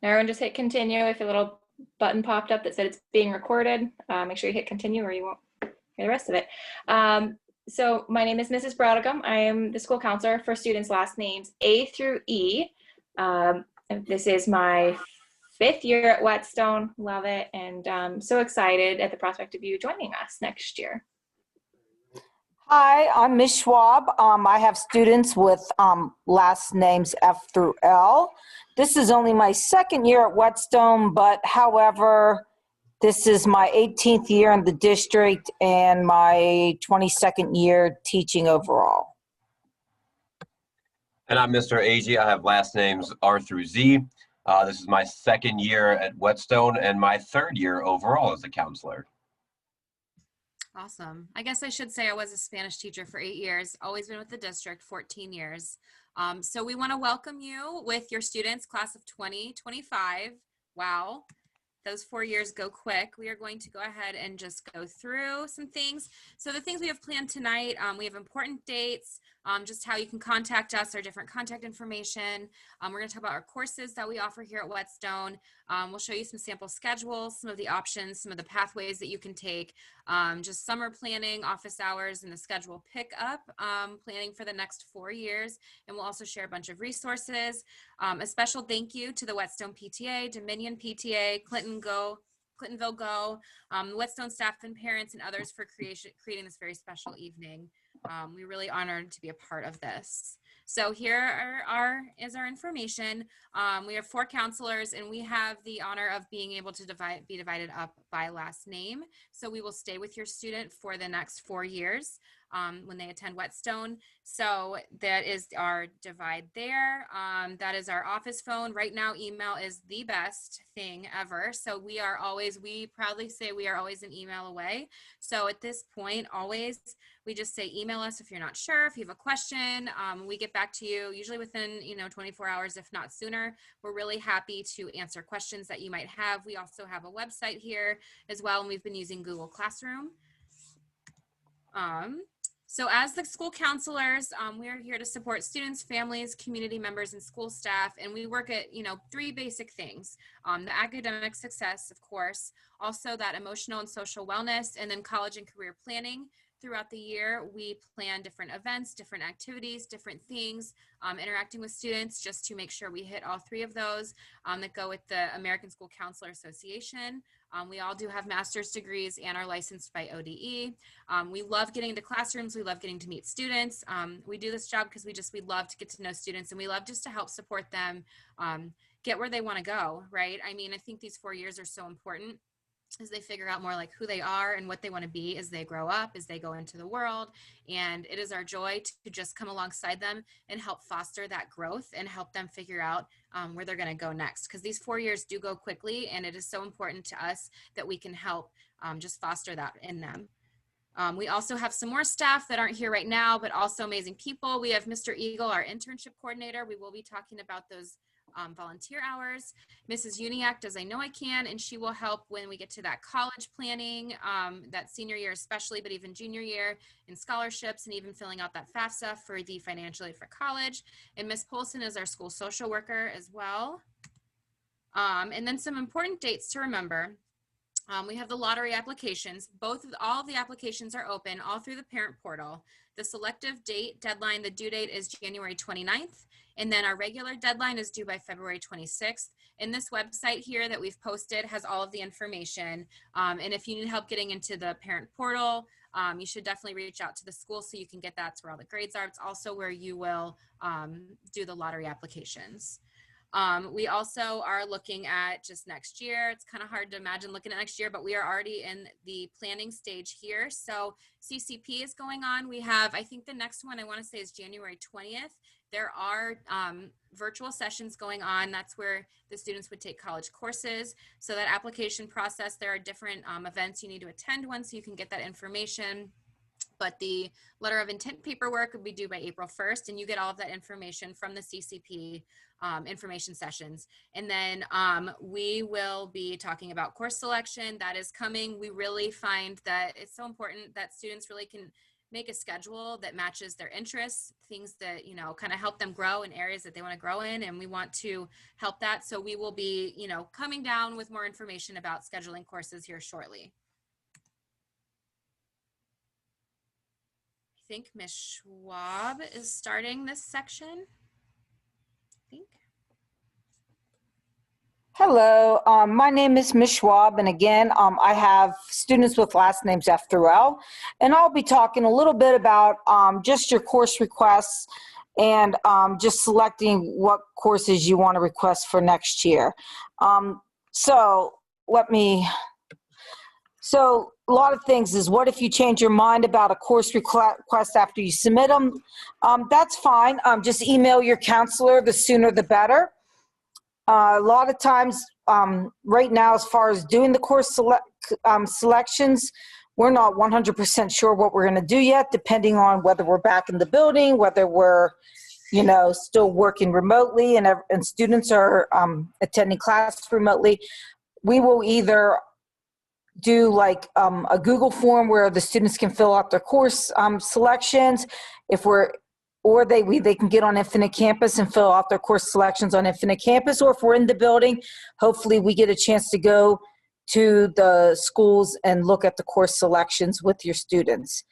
Everyone just hit continue. If a little button popped up that said it's being recorded, make sure you hit continue or you won't hear the rest of it. So my name is Mrs. Brodicum. I am the school counselor for students' last names A through E. This is my 5th year at Whetstone. Love it. And I'm so excited at the prospect of you joining us next year. Hi, I'm Ms. Schwab. I have students with last names F through L. This is only my 2nd year at Whetstone, but however, this is my 18th year in the district and my 22nd year teaching overall. And I'm Mr. Agee. I have last names R through Z. This is my 2nd year at Whetstone and my 3rd year overall as a counselor. Awesome. I guess I should say I was a Spanish teacher for 8 years, always been with the district, 14 years. So we want to welcome you with your students, class of 2025. Wow. Those 4 years go quick. We are going to go ahead and just go through some things. So the things we have planned tonight, we have important dates, just how you can contact us, our different contact information. We're going to talk about our courses that we offer here at Whetstone. We'll show you some sample schedules, some of the options, some of the pathways that you can take, just summer planning, office hours, and the schedule pickup, planning for the next 4 years. And we'll also share a bunch of resources. A special thank you to the Whetstone PTA, Dominion PTA, Clintonville Go, Whetstone staff and parents and others for creating this very special evening. We're really honored to be a part of this. So here is our information. We have 4 counselors and we have the honor of being able to be divided up by last name. So we will stay with your student for the next 4 years when they attend Whetstone. So that is our divide there. That is our office phone. Right now, email is the best thing ever. So we proudly say we are always an email away. So at this point, always, we just say email us if you're not sure, if you have a question. We get back to you usually within 24 hours, if not sooner. We're really happy to answer questions that you might have. We also have a website here as well, and we've been using Google Classroom. So as the school counselors, we are here to support students, families, community members, and school staff. And we work at, 3 basic things. The academic success, of course, also that emotional and social wellness, and then college and career planning. Throughout the year, we plan different events, different activities, different things, interacting with students just to make sure we hit all 3 of those that go with the American School Counselor Association. We all do have master's degrees and are licensed by ODE. We love getting into classrooms. We love getting to meet students. We do this job because we love to get to know students, and we love just to help support them get where they want to go, right? I mean, I think these 4 years are so important as they figure out more like who they are and what they want to be as they grow up, as they go into the world. And it is our joy to just come alongside them and help foster that growth and help them figure out where they're going to go next. Because these 4 years do go quickly, and it is so important to us that we can help just foster that in them. We also have some more staff that aren't here right now, but also amazing people. We have Mr. Eagle, our internship coordinator. We will be talking about those volunteer hours. Mrs. Uniac does I Know I Can, and she will help when we get to that college planning, that senior year especially, but even junior year, in scholarships and even filling out that FAFSA for the financial aid for college. And Miss Polson is our school social worker as well. And then some important dates to remember. We have the lottery applications. All of the applications are open all through the parent portal. The selective date deadline, the due date is January 29th. And then our regular deadline is due by February 26th. And this website here that we've posted has all of the information. And if you need help getting into the parent portal, you should definitely reach out to the school so you can get that's where all the grades are. It's also where you will do the lottery applications. We also are looking at just next year. It's kind of hard to imagine looking at next year, but we are already in the planning stage here. So CCP is going on. We have, I think the next one I want to say is January 20th. There are virtual sessions going on. That's where the students would take college courses. So that application process, there are different events you need to attend one so you can get that information. But the letter of intent paperwork would be due by April 1st, and you get all of that information from the CCP information sessions. And then we will be talking about course selection. That is coming. We really find that it's so important that students really can make a schedule that matches their interests, things that, you know, kind of help them grow in areas that they want to grow in. And we want to help that. So we will be, you know, coming down with more information about scheduling courses here shortly. I think Ms. Schwab is starting this section. I think. Hello, my name is Ms. Schwab, and again, I have students with last names F through L, and I'll be talking a little bit about just your course requests and just selecting what courses you want to request for next year. So a lot of things is, what if you change your mind about a course request after you submit them? That's fine. Just email your counselor, the sooner the better. A lot of times, right now, as far as doing the course selections, we're not 100% sure what we're going to do yet, depending on whether we're back in the building, whether we're, you know, still working remotely, and students are attending class remotely. We will either do like a Google form where the students can fill out their course selections, or they can get on Infinite Campus and fill out their course selections on Infinite Campus, or if we're in the building, hopefully we get a chance to go to the schools and look at the course selections with your students.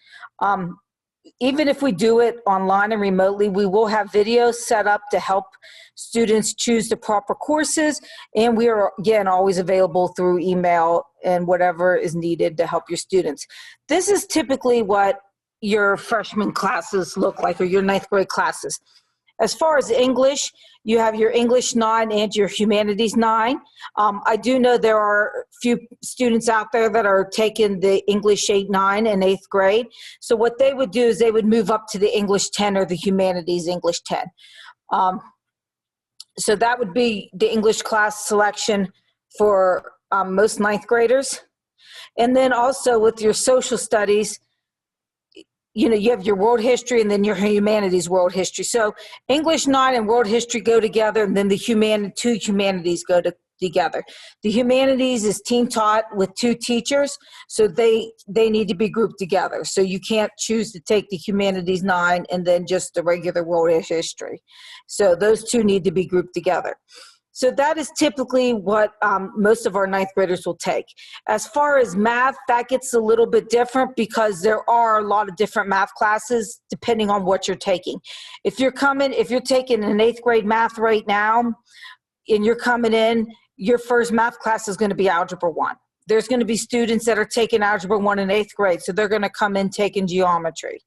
Even if we do it online and remotely, we will have videos set up to help students choose the proper courses, and we are, again, always available through email and whatever is needed to help your students. This is typically what your freshman classes look like, or your 9th grade classes. As far as English, you have your English 9 and your Humanities 9. I do know there are a few students out there that are taking the English 8, 9, and 8th grade. So what they would do is they would move up to the English 10 or the Humanities English 10. So that would be the English class selection for most 9th graders. And then also with your social studies, you know, you have your world history and then your humanities world history. So English 9 and world history go together, and then the two humanities go together. The humanities is team taught with 2 teachers, so they need to be grouped together. So you can't choose to take the humanities 9 and then just the regular world history. So those 2 need to be grouped together. So that is typically what most of our 9th graders will take. As far as math, that gets a little bit different because there are a lot of different math classes depending on what you're taking. If you're taking an 8th grade math right now and you're coming in, your first math class is going to be Algebra 1. There's going to be students that are taking Algebra 1 in 8th grade, so they're going to come in taking geometry.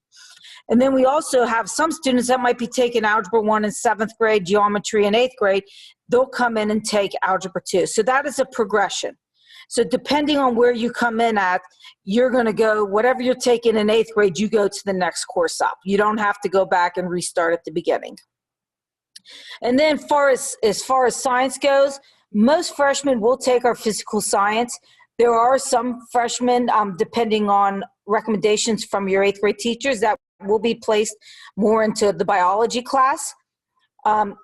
And then we also have some students that might be taking Algebra 1 in 7th grade, geometry in 8th grade. They'll come in and take Algebra 2. So that is a progression. So depending on where you come in at, you're going to go, whatever you're taking in 8th grade, you go to the next course up. You don't have to go back and restart at the beginning. And then as far as science goes, most freshmen will take our physical science. There are some freshmen, depending on recommendations from your 8th grade teachers, that will be placed more into the biology class.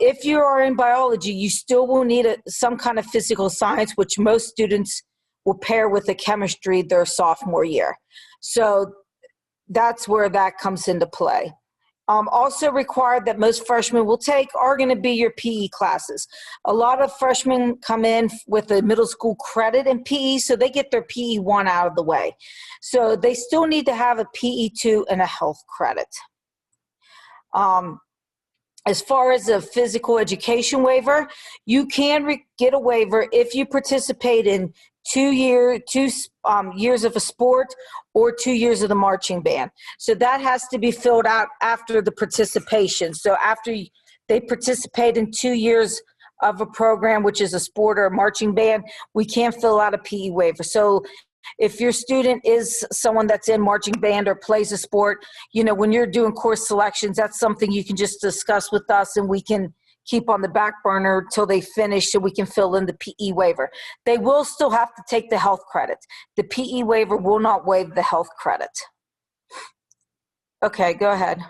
If you are in biology, you still will need some kind of physical science, which most students will pair with the chemistry their sophomore year. So that's where that comes into play. Also required that most freshmen will take are going to be your PE classes. A lot of freshmen come in with a middle school credit in PE, so they get their PE 1 out of the way. So they still need to have a PE 2 and a health credit. As far as a physical education waiver, you can get a waiver if you participate in 2 years of a sport or 2 years of the marching band. So that has to be filled out after the participation. So after they participate in 2 years of a program, which is a sport or a marching band, we can't fill out a PE waiver. So if your student is someone that's in marching band or plays a sport, you know, when you're doing course selections, that's something you can just discuss with us and we can keep on the back burner till they finish so we can fill in the PE waiver. They will still have to take the health credit. The PE waiver will not waive the health credit. Okay, go ahead.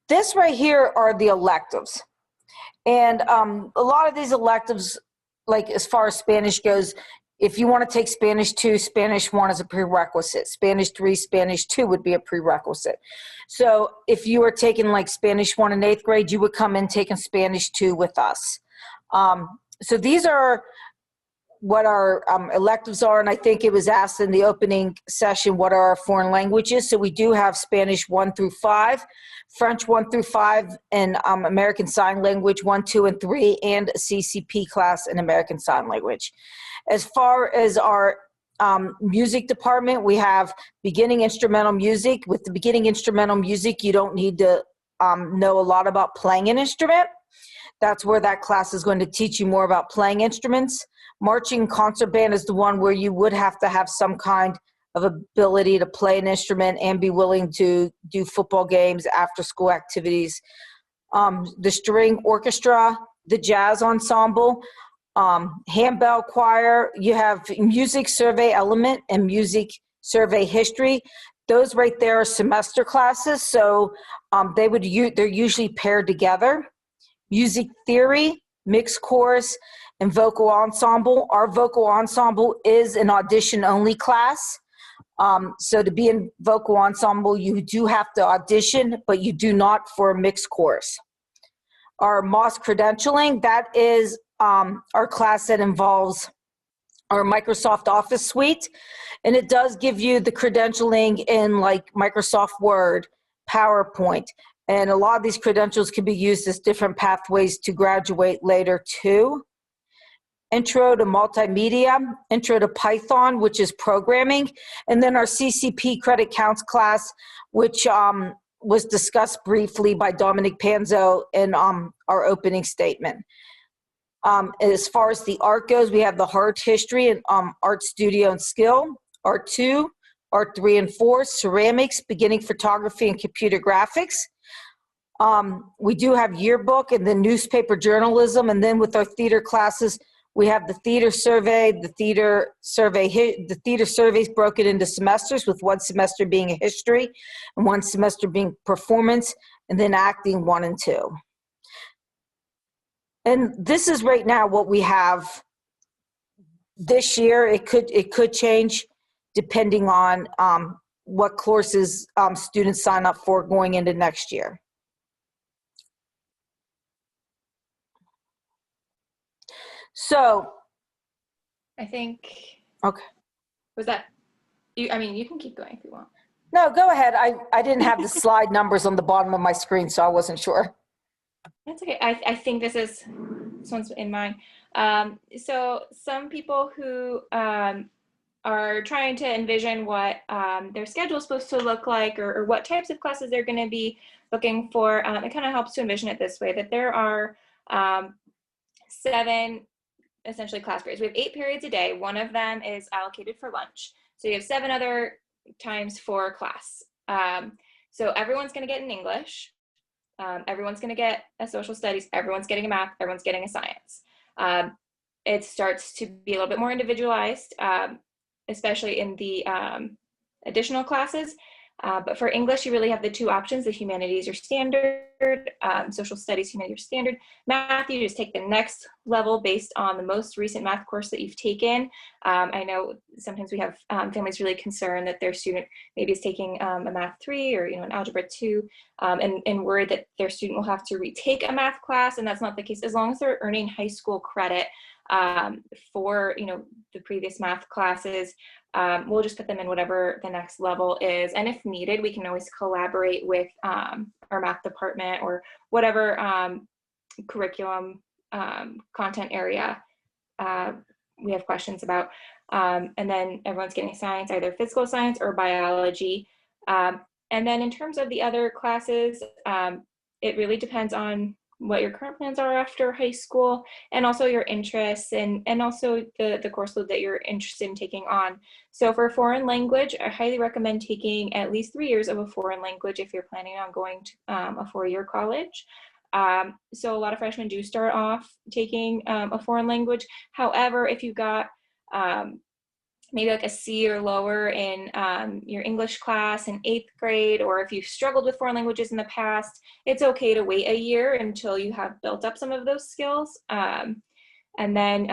This right here are the electives. And a lot of these electives like as far as Spanish goes, if you want to take Spanish 2, Spanish 1 is a prerequisite. Spanish 3, Spanish 2 would be a prerequisite. So if you were taking like Spanish 1 in 8th grade, you would come in taking Spanish 2 with us. So these are what our electives are, and I think it was asked in the opening session, what are our foreign languages? So we do have Spanish 1 through 5, French 1 through 5, and American Sign Language 1, 2, and 3, and a CCP class in American Sign Language. As far as our music department, we have beginning instrumental music. With the beginning instrumental music, you don't need to know a lot about playing an instrument. That's where that class is going to teach you more about playing instruments. Marching concert band is the one where you would have to have some kind of ability to play an instrument and be willing to do football games, after school activities. The string orchestra, the jazz ensemble, handbell choir, you have music survey element and music survey history. Those right there are semester classes, so they're usually paired together. Music theory, mixed chorus, and vocal ensemble. Our vocal ensemble is an audition-only class. So to be in vocal ensemble, you do have to audition, but you do not for a mixed chorus. Our MOS credentialing, that is our class that involves our Microsoft Office suite, and it does give you the credentialing in like Microsoft Word, PowerPoint, and a lot of these credentials can be used as different pathways to graduate later too. Intro to multimedia, intro to Python, which is programming, and then our CCP credit counts class, which was discussed briefly by Dominic Panzo in our opening statement. As far as the art goes, we have the art history and art studio and skill, art 2, art 3 and 4, ceramics, beginning photography and computer graphics. We do have yearbook and then newspaper journalism, and then with our theater classes, we have the theater survey, the theater surveys broken into semesters, with one semester being a history and one semester being performance, and then acting 1 and 2. And this is right now what we have this year. It could change depending on what courses students sign up for going into next year. So, I think, okay. was that, I mean, you can keep going if you want. No, go ahead. I didn't have the slide numbers on the bottom of my screen, so I wasn't sure. That's okay. I think this one's in mine. So some people who are trying to envision what their schedule is supposed to look like, or what types of classes they're going to be looking for, it kind of helps to envision it this way, that there are 7 essentially class periods. We have 8 periods a day. One of them is allocated for lunch. So you have 7 other times for class. So everyone's going to get an English. Everyone's going to get a social studies. Everyone's getting a math. Everyone's getting a science. It starts to be a little bit more individualized, especially in the additional classes. But for English, you really have the 2 options. The humanities are standard, social studies, humanities are standard. Math, you just take the next level based on the most recent math course that you've taken. I know sometimes we have families really concerned that their student maybe is taking a math 3 or an algebra 2, and worried that their student will have to retake a math class, and that's not the case. As long as they're earning high school credit for the previous math classes, we'll just put them in whatever the next level is, and if needed, we can always collaborate with our math department or whatever curriculum content area we have questions about. And then everyone's getting science, either physical science or biology. And then in terms of the other classes, it really depends on what your current plans are after high school, and also your interests, and also the course load that you're interested in taking on. So for foreign language, I highly recommend taking at least 3 years of a foreign language if you're planning on going to a 4-year college. So a lot of freshmen do start off taking a foreign language. However, if you got maybe like a C or lower in your English class in 8th grade, or if you've struggled with foreign languages in the past, it's okay to wait a year until you have built up some of those skills. And then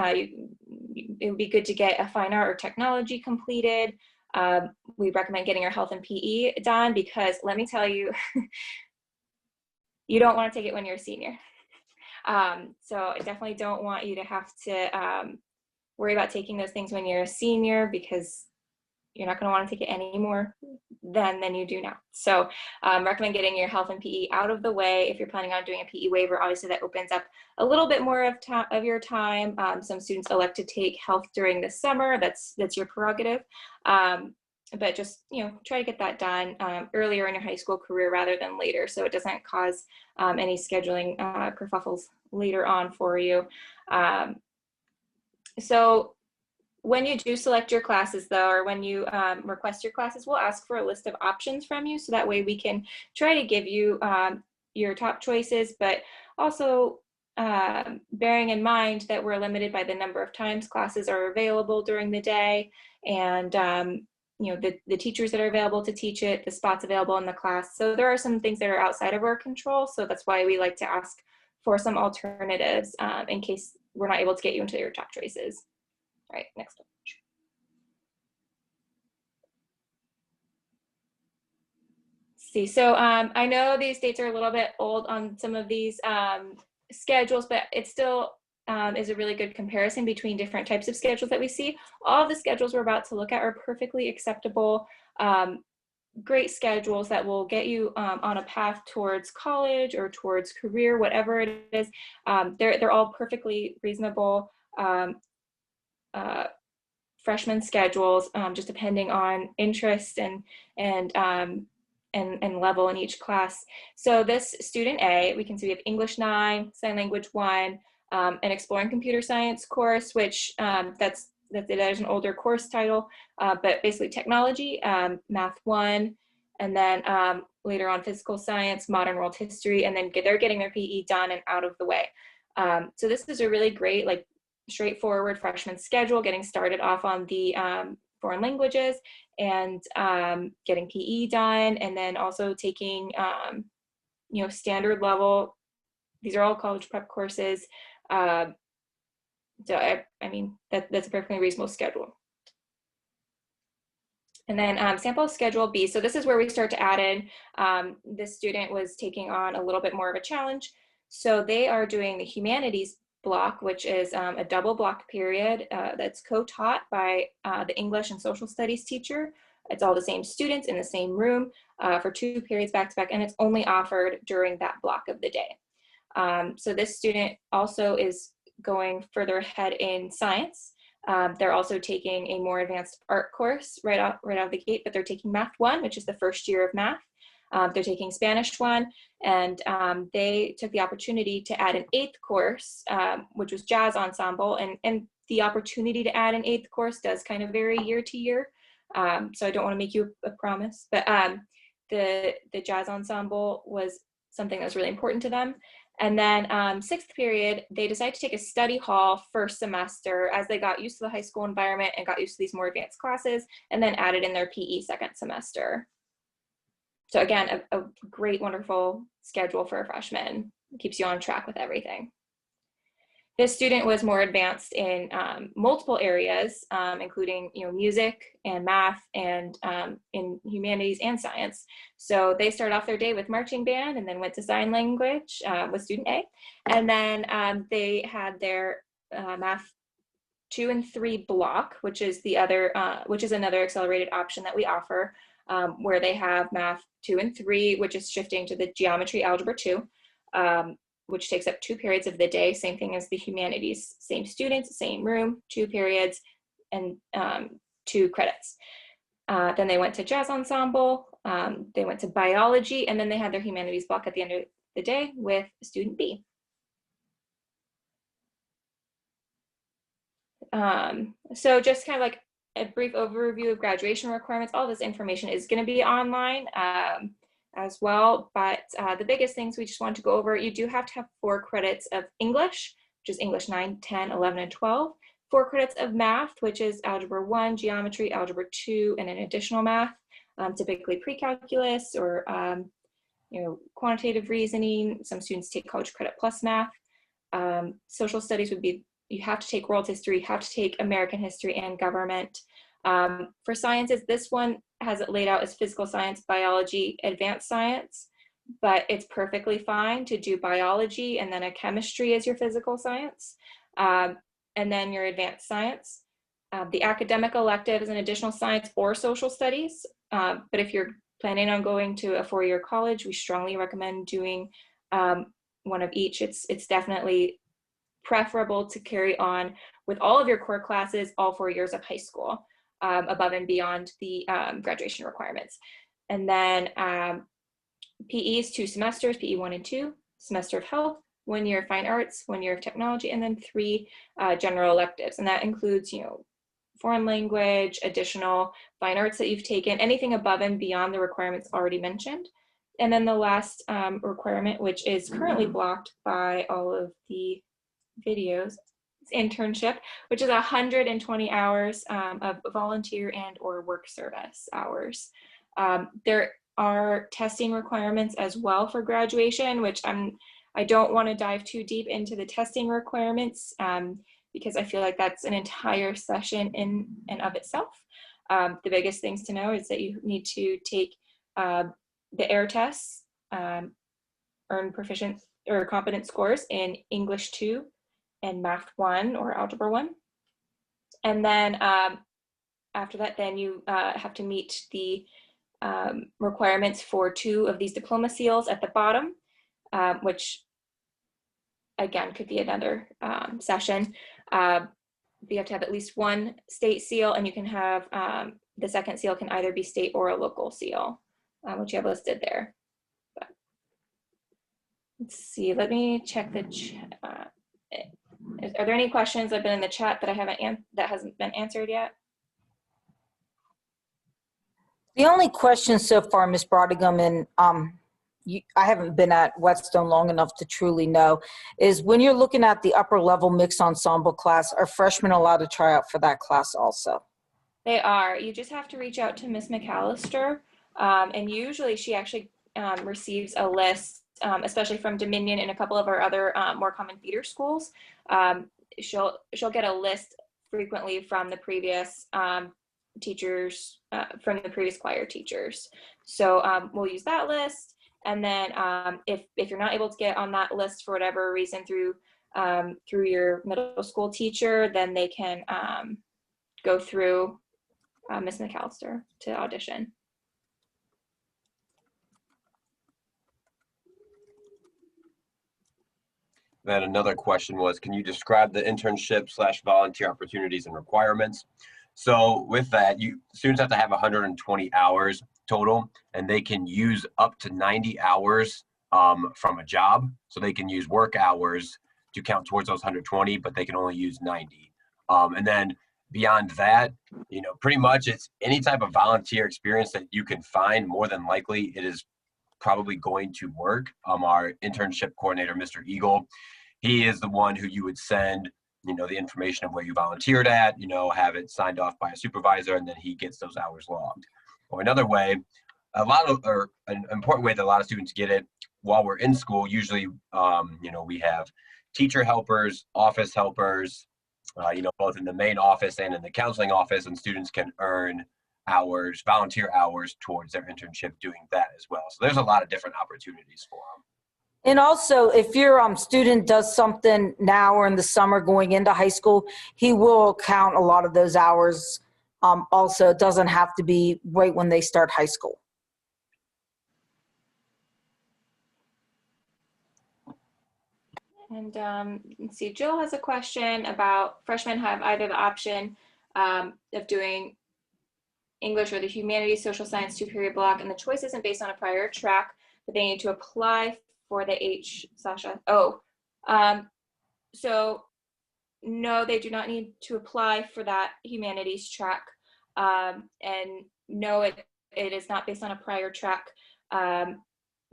it would be good to get a fine art or technology completed. We recommend getting your health and PE done because let me tell you, you don't want to take it when you're a senior. So I definitely don't want you to have to worry about taking those things when you're a senior because you're not going to want to take it any more than you do now. So recommend getting your health and PE out of the way. If you're planning on doing a PE waiver, obviously that opens up a little bit more of your time. Some students elect to take health during the summer. That's your prerogative. But just, try to get that done earlier in your high school career rather than later, so it doesn't cause any scheduling kerfuffles later on for you. So when you do select your classes though, or when you request your classes, we'll ask for a list of options from you, so that way we can try to give you your top choices, but also bearing in mind that we're limited by the number of times classes are available during the day, and the teachers that are available to teach it, the spots available in the class. So there are some things that are outside of our control. So that's why we like to ask for some alternatives in case we're not able to get you into your top choices. All right, next up. See, so I know these dates are a little bit old on some of these schedules, but it still is a really good comparison between different types of schedules that we see. All of the schedules we're about to look at are perfectly acceptable, great schedules that will get you on a path towards college or towards career, whatever it is. They're all perfectly reasonable freshman schedules, just depending on interest and level in each class. So this student A, we can see we have English 9, Sign Language 1, an Exploring Computer Science course, which that is an older course title, but basically technology, Math 1, and then later on Physical Science, Modern World History, and then they're getting their PE done and out of the way. So this is a really great, straightforward freshman schedule, getting started off on the foreign languages and getting PE done, and then also taking standard level. These are all college prep courses. So I mean that's a perfectly reasonable schedule. And then sample schedule B. So this is where we start to add in. This student was taking on a little bit more of a challenge. So they are doing the humanities block, which is a double block period that's co-taught by the English and social studies teacher. It's all the same students in the same room for 2 periods back to back, and it's only offered during that block of the day. So this student also is going further ahead in science. They're also taking a more advanced art course right out of the gate, but they're taking Math 1, which is the first year of math. They're taking Spanish 1, and they took the opportunity to add an 8th course, which was jazz ensemble, and the opportunity to add an 8th course does kind of vary year to year. So I don't want to make you a promise, but the jazz ensemble was something that was really important to them. And then 6th period, they decided to take a study hall first semester as they got used to the high school environment and got used to these more advanced classes, and then added in their PE 2nd semester. So again, a great, wonderful schedule for a freshman. It keeps you on track with everything. This student was more advanced in multiple areas, including music and math and in humanities and science. So they started off their day with marching band and then went to sign language with student A. And then they had their math 2 and 3 block, which is another accelerated option that we offer, where they have math 2 and 3, which is shifting to the geometry algebra 2, which takes up 2 periods of the day, same thing as the humanities, same students, same room, 2 periods, and 2 credits. Then they went to jazz ensemble, they went to biology, and then they had their humanities block at the end of the day with student B. So just kind of like a brief overview of graduation requirements. All this information is going to be online as well, but the biggest things we just want to go over, you do have to have 4 credits of English, which is English 9, 10, 11, and 12, 4 credits of math, which is algebra 1, geometry, algebra 2, and an additional math, typically pre-calculus or quantitative reasoning. Some students take college credit plus math. Social studies would be you have to take world history, you have to take American history and government. For sciences, this one has it laid out as physical science, biology, advanced science, but it's perfectly fine to do biology and then a chemistry as your physical science, and then your advanced science. The academic elective is an additional science or social studies, but if you're planning on going to a four-year college, we strongly recommend doing one of each. It's definitely preferable to carry on with all of your core classes all 4 years of high school, above and beyond the graduation requirements. And then PE is 2 semesters, PE 1 and 2, semester of health, 1 year of fine arts, 1 year of technology, and then 3 general electives. And that includes, foreign language, additional fine arts that you've taken, anything above and beyond the requirements already mentioned. And then the last requirement, which is currently blocked by all of the videos, is internship, which is 120 hours of volunteer and or work service hours. There are testing requirements as well for graduation, which I don't want to dive too deep into the testing requirements because I feel like that's an entire session in and of itself. The biggest things to know is that you need to take the AIR tests, earn proficient or competent scores in English 2 and Math 1 or Algebra 1. And then after that, then you have to meet the requirements for 2 of these diploma seals at the bottom, which again could be another session. You have to have at least 1 state seal, and you can have the second seal can either be state or a local seal, which you have listed there. But let's see, let me check the chat. Are there any questions that have been in the chat that that hasn't been answered yet? The only question so far, Ms. Brodigan, and I haven't been at Whetstone long enough to truly know, is when you're looking at the upper level mixed ensemble class, are freshmen allowed to try out for that class also? They are. You just have to reach out to Ms. McAllister, and usually she actually receives a list, especially from Dominion and a couple of our other more common feeder schools. She'll get a list frequently from the previous teachers, from the previous choir teachers. So we'll use that list. And then if you're not able to get on that list for whatever reason through your middle school teacher, then they can go through Ms. McAllister to audition. Then another question was, can you describe the internship/volunteer opportunities and requirements? So with that, students have to have 120 hours total, and they can use up to 90 hours from a job. So they can use work hours to count towards those 120, but they can only use 90. And then beyond that, pretty much it's any type of volunteer experience that you can find. More than likely, it is probably going to work. Our internship coordinator, Mr. Eagle, he is the one who you would send the information of where you volunteered at, have it signed off by a supervisor, and then he gets those hours logged. Or another way, an important way that a lot of students get it while we're in school, usually, we have teacher helpers, office helpers, both in the main office and in the counseling office, and students can earn hours, volunteer hours towards their internship doing that as well. So there's a lot of different opportunities for them. And also, if your student does something now or in the summer going into high school, he will count a lot of those hours. Also, it doesn't have to be right when they start high school. And let's see, Jill has a question about freshmen have either the option of doing English or the humanities, social science 2-period block, and the choice isn't based on a prior track, but they need to apply for the H/O. So no, they do not need to apply for that humanities track. And no, it is not based on a prior track.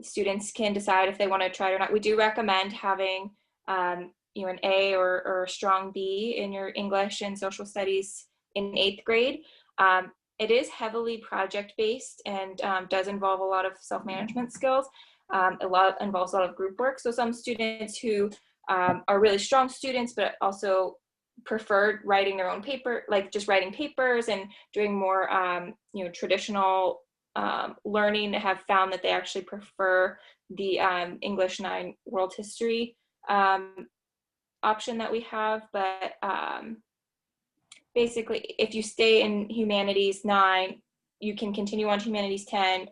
Students can decide if they want to try it or not. We do recommend having an A or a strong B in your English and social studies in 8th grade. It is heavily project-based and does involve a lot of self-management skills. Involves a lot of group work. So some students who are really strong students, but also preferred writing their own paper, like just writing papers and doing more, traditional learning, have found that they actually prefer the English 9 world history option that we have. But basically, if you stay in humanities 9, you can continue on humanities 10,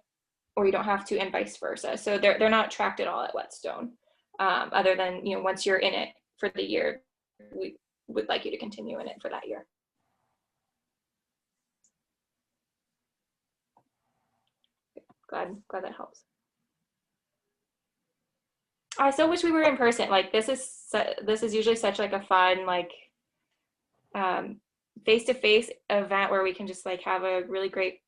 or you don't have to, and vice versa. So they're not tracked at all at Whetstone, other than, once you're in it for the year, we would like you to continue in it for that year. Glad that helps. I so wish we were in person. Like, this is usually such like a fun, like, face-to-face event where we can just like have a really great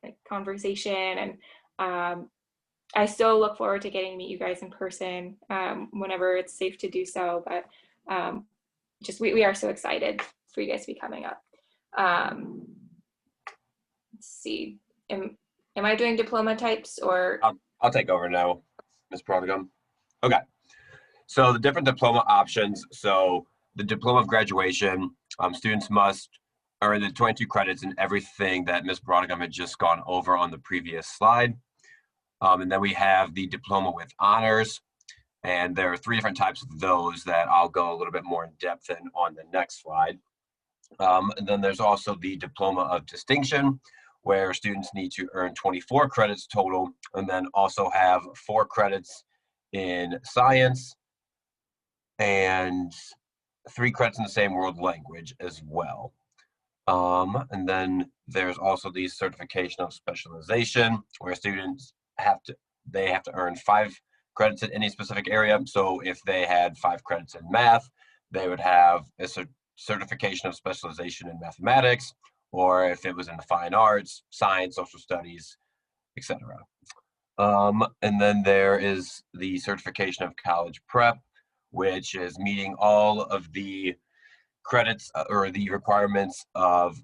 like conversation. And I so look forward to getting to meet you guys in person whenever it's safe to do so. But just we are so excited for you guys to be coming up. Let's see. Am I doing diploma types, or? I'll take over now, Ms. Prodigum. Okay. So the different diploma options. So the diploma of graduation, students must earn the 22 credits in everything that Ms. Prodigum had just gone over on the previous slide. And then we have the diploma with honors. And there are 3 different types of those that I'll go a little bit more in depth in on the next slide. And then there's also the diploma of distinction, where students need to earn 24 credits total, and then also have 4 credits in science and 3 credits in the same world language as well. And then there's also the certification of specialization, where students have to earn 5 credits in any specific area. So if they had 5 credits in math, they would have a certification of specialization in mathematics, or if it was in the fine arts, science, social studies, etc. And then there is the certification of college prep, which is meeting all of the credits or the requirements of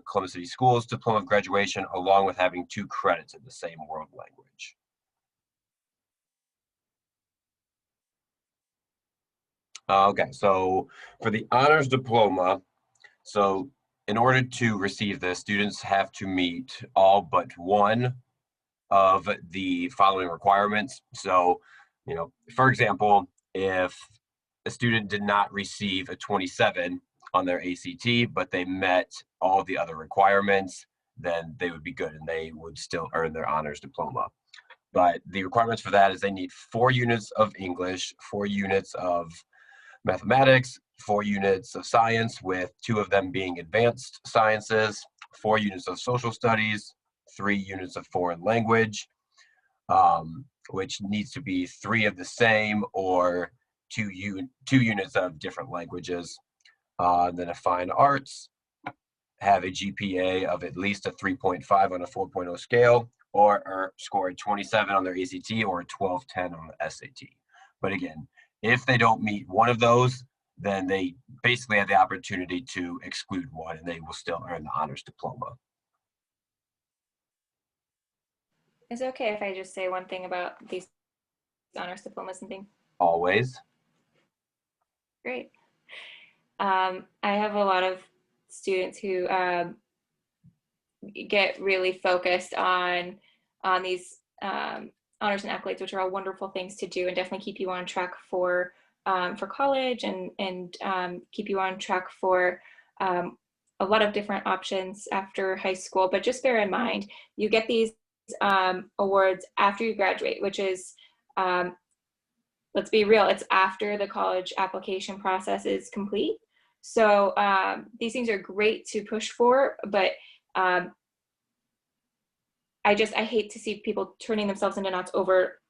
Columbus City Schools diploma of graduation, along with having 2 credits in the same world language. Okay, so for the honors diploma, so in order to receive this, students have to meet all but one of the following requirements. So, for example, if a student did not receive a 27 on their ACT, but they met all the other requirements, then they would be good and they would still earn their honors diploma. But the requirements for that is they need 4 units of English, 4 units of mathematics, 4 units of science, with 2 of them being advanced sciences, 4 units of social studies, 3 units of foreign language, which needs to be 3 of the same or 2 units of different languages. Then a fine arts, have a GPA of at least a 3.5 on a 4.0 scale, or score a 27 on their ACT or a 1210 on the SAT. But again, if they don't meet one of those, then they basically have the opportunity to exclude one and they will still earn the honors diploma. Is it okay if I just say one thing about these honors diplomas and things? Always. Great. I have a lot of students who get really focused on these honors and accolades, which are all wonderful things to do and definitely keep you on track for college and keep you on track for a lot of different options after high school. But just bear in mind, you get these awards after you graduate, which is, let's be real, it's after the college application process is complete. So these things are great to push for, but I hate to see people turning themselves into knots over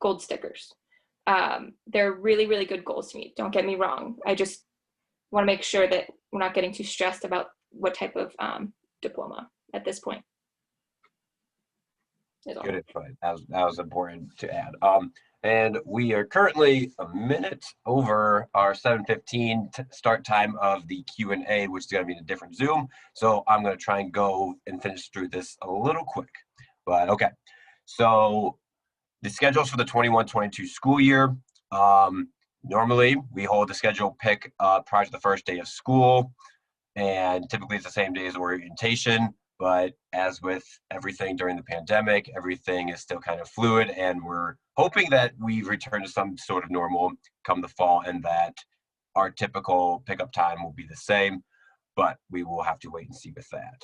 gold stickers. They're really, really good goals to meet. Don't get me wrong. I just want to make sure that we're not getting too stressed about what type of diploma at this point. Good insight. That was important to add. And we are currently a minute over our 7:15 start time of the Q&A, which is going to be in a different Zoom. So I'm going to try and go and finish through this a little quick. But okay, so the schedules for the 21-22 school year. Normally, we hold the schedule pick prior to the first day of school, and typically it's the same day as orientation. But as with everything during the pandemic, everything is still kind of fluid, and we're hoping that we return to some sort of normal come the fall, and that our typical pickup time will be the same, but we will have to wait and see with that.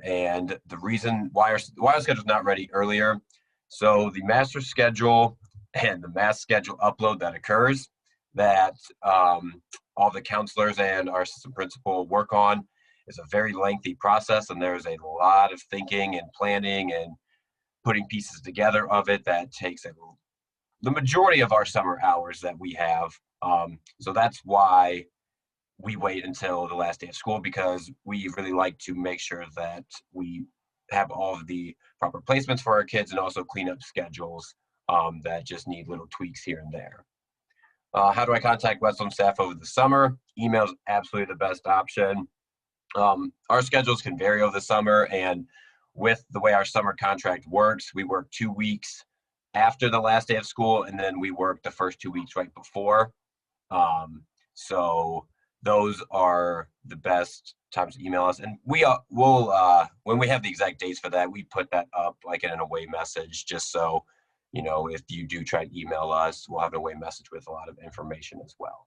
And the reason why our schedule is not ready earlier, so the master schedule and the mass schedule upload that occurs, that all the counselors and our assistant principal work on, is a very lengthy process, and there's a lot of thinking and planning and putting pieces together of it that takes the majority of our summer hours that we have. So that's why we wait until the last day of school, because we really like to make sure that we have all of the proper placements for our kids and also clean up schedules that just need little tweaks here and there. How do I contact Whetstone staff over the summer? Email is absolutely the best option. Our schedules can vary over the summer, and with the way our summer contract works, we work 2 weeks after the last day of school, and then we work the first 2 weeks right before. So those are the best times to email us, and we'll when we have the exact dates for that, we put that up like in an away message, just so if you do try to email us, we'll have an away message with a lot of information as well.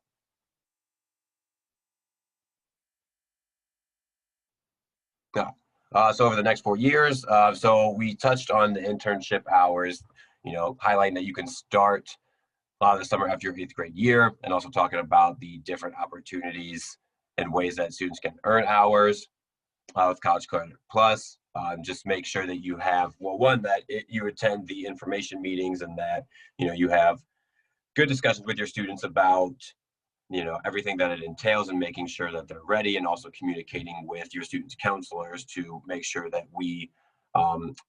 So over the next 4 years, so we touched on the internship hours, highlighting that you can start the summer after your 8th grade year, and also talking about the different opportunities and ways that students can earn hours with College Credit Plus. Just make sure that you have, well, one, that you attend the information meetings, and that you have good discussions with your students about everything that it entails, and making sure that they're ready, and also communicating with your students' counselors to make sure that we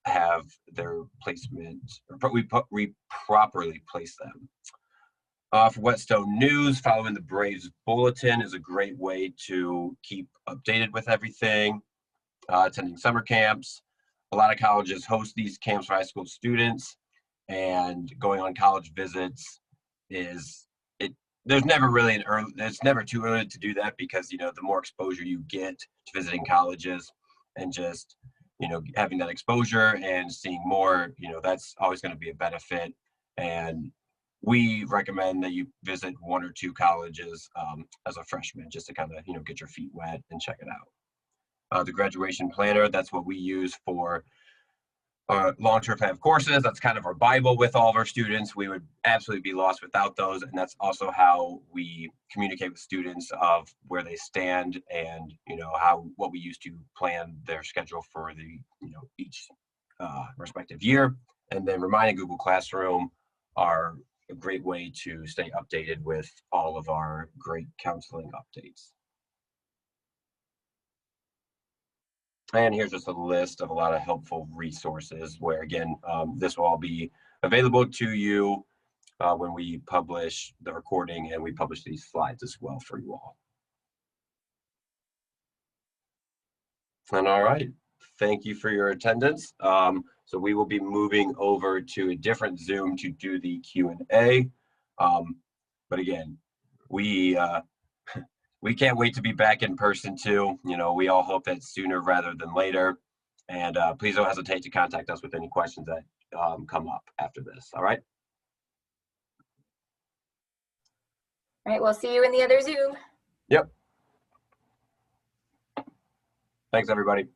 have their placement, or we properly place them. For Whetstone News, following the Braves Bulletin is a great way to keep updated with everything. Attending summer camps. A lot of colleges host these camps for high school students, and going on college visits there's never really it's never too early to do that, because the more exposure you get to visiting colleges and just having that exposure and seeing more, that's always going to be a benefit. And we recommend that you visit 1 or 2 colleges as a freshman, just to kind of get your feet wet and check it out. The graduation planner, that's what we use for long-term plan of courses. That's kind of our Bible with all of our students. We would absolutely be lost without those, and that's also how we communicate with students of where they stand, and what we use to plan their schedule for the each respective year. And then Remind and Google Classroom are a great way to stay updated with all of our great counseling updates. And here's just a list of a lot of helpful resources where, again, this will all be available to you when we publish the recording, and we publish these slides as well for you all. And all right, thank you for your attendance. So we will be moving over to a different Zoom to do the Q&A. But again, we can't wait to be back in person too. We all hope that sooner rather than later. And please don't hesitate to contact us with any questions that come up after this. All right. All right, we'll see you in the other Zoom. Yep. Thanks, everybody.